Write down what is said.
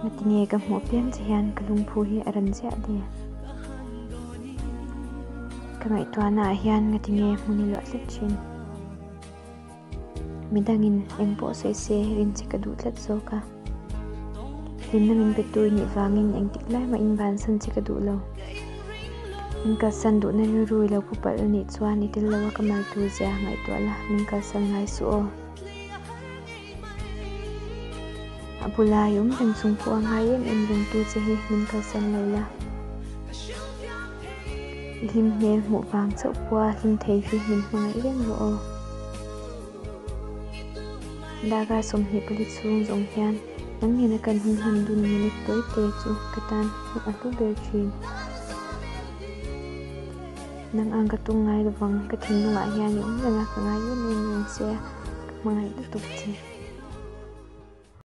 Matini ka hmu pian chi hian kalung phu hi aran zia de kamai tuana hian ngatini hmuni lo tlet chin midangin engpo se rin chi ka du tlet zoka rinnamin betu ni wangin eng tiklai ma in ban san chi ka du lo Minkal san du na rui lo pupal ni chuan itil lo kamal tu zia ngai to la minkal san ngai su o apula yum teng sung pu ngai em rung tu che hi minkal san lo la lim ne mu wang chau pua lim thei hi min ngai reng lo o daga som hi pali chung zong hian nang ni na kan hun han dun minute toi te chu katan a tu ber chin nang ang katung ngai lovang ka thing nunga hian yum lenga ka ngai yen se mangai tu tuk chi